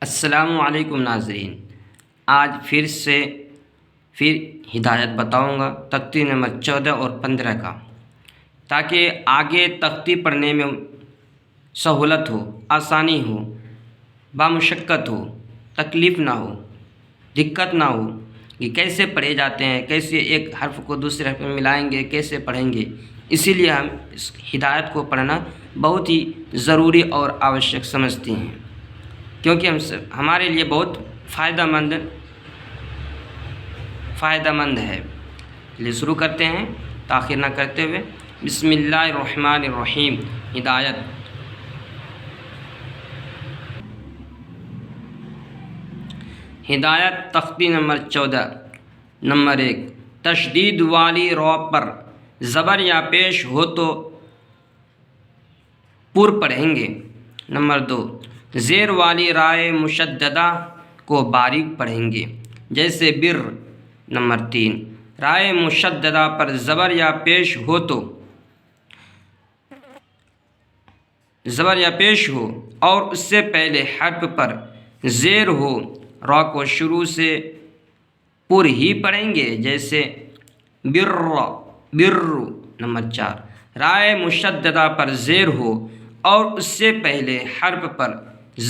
السلام علیکم ناظرین، آج پھر ہدایت بتاؤں گا تختی نمبر 14 اور 15 کا، تاکہ آگے تختی پڑھنے میں سہولت ہو، آسانی ہو، بامشقت ہو، تکلیف نہ ہو، دقت نہ ہو کہ کیسے پڑھے جاتے ہیں، کیسے ایک حرف کو دوسرے حرف میں ملائیں گے، کیسے پڑھیں گے۔ اسی لیے ہم اس ہدایت کو پڑھنا بہت ہی ضروری اور آوشک سمجھتے ہیں، کیونکہ ہمارے لیے بہت فائدہ مند ہے۔ چلیے شروع کرتے ہیں تاخیر نہ کرتے ہوئے۔ بسم اللہ الرحمن الرحیم۔ ہدایت تختی نمبر 14۔ نمبر 1، تشدید والی رو پر زبر یا پیش ہو تو پر پڑھیں گے۔ نمبر 2، زیر والی رائے مشددہ کو باریک پڑھیں گے، جیسے بر۔ نمبر 3، رائے مشددہ پر زبر یا پیش ہو اور اس سے پہلے حرف پر زیر ہو، را کو شروع سے پر ہی پڑھیں گے، جیسے بر۔ نمبر 4، رائے مشددہ پر زیر ہو اور اس سے پہلے حرف پر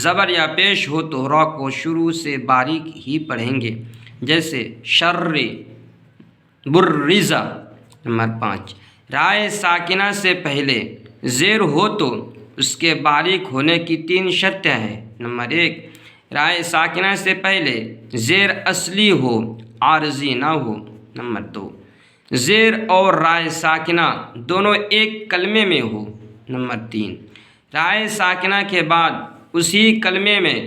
زبر یا پیش ہو تو را کو شروع سے باریک ہی پڑھیں گے، جیسے شر، برزہ۔ نمبر 5، رائے ساکنہ سے پہلے زیر ہو تو اس کے باریک ہونے کی 3 شرطیں ہیں۔ نمبر 1، رائے ساکنہ سے پہلے زیر اصلی ہو، عارضی نہ ہو۔ نمبر 2، زیر اور رائے ساکنہ دونوں ایک کلمے میں ہو۔ نمبر 3، رائے ساکنہ کے بعد اسی کلمے میں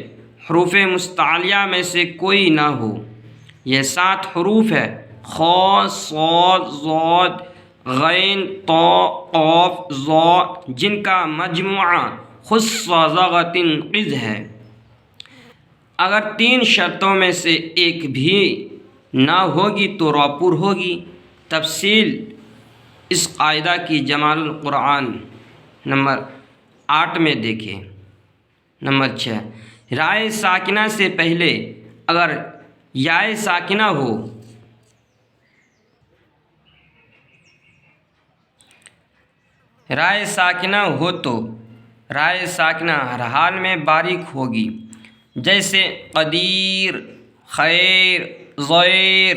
حروف مستعلیہ میں سے کوئی نہ ہو۔ یہ 7 حروف ہے: خ، صاد، ضاد، غین، طا، قاف، ظا، جن کا مجموعہ خص ضغط قذ ہے۔ اگر 3 شرطوں میں سے ایک بھی نہ ہوگی تو را پر ہوگی۔ تفصیل اس قاعدہ کی جمال القرآن نمبر 8 میں دیکھیں۔ نمبر 6، رائے ساکنہ سے پہلے اگر یائے ساکنہ ہو تو رائے ساکنہ ہر حال میں باریک ہوگی، جیسے قدیر، خیر، ضیر۔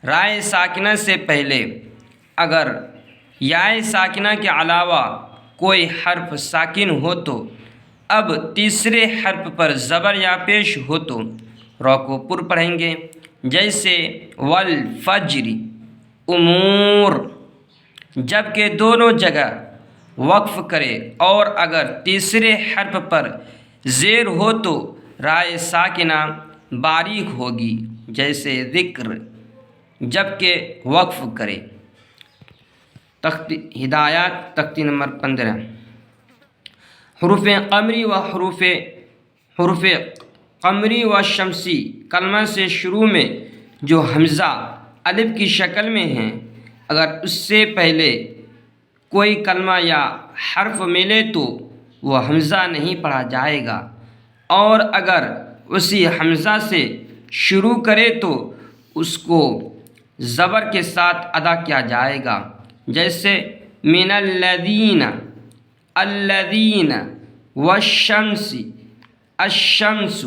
رائے ساکنہ سے پہلے اگر یائے ساکنہ کے علاوہ کوئی حرف ساکن ہو تو اب تیسرے حرف پر زبر یا پیش ہو تو را کو پر پڑھیں گے، جیسے والفجر، امور، جبکہ دونوں جگہ وقف کرے، اور اگر تیسرے حرف پر زیر ہو تو رائے ساکنہ باریک ہوگی، جیسے ذکر، جبکہ وقف کرے۔ ہدایات تختی نمبر 15۔ حروف قمری و شمسی کلمہ سے شروع میں جو حمزہ الف کی شکل میں ہیں، اگر اس سے پہلے کوئی کلمہ یا حرف ملے تو وہ حمزہ نہیں پڑھا جائے گا، اور اگر اسی حمزہ سے شروع کرے تو اس کو زبر کے ساتھ ادا کیا جائے گا، جیسے من الذین، الذین، والشمس، الشمس۔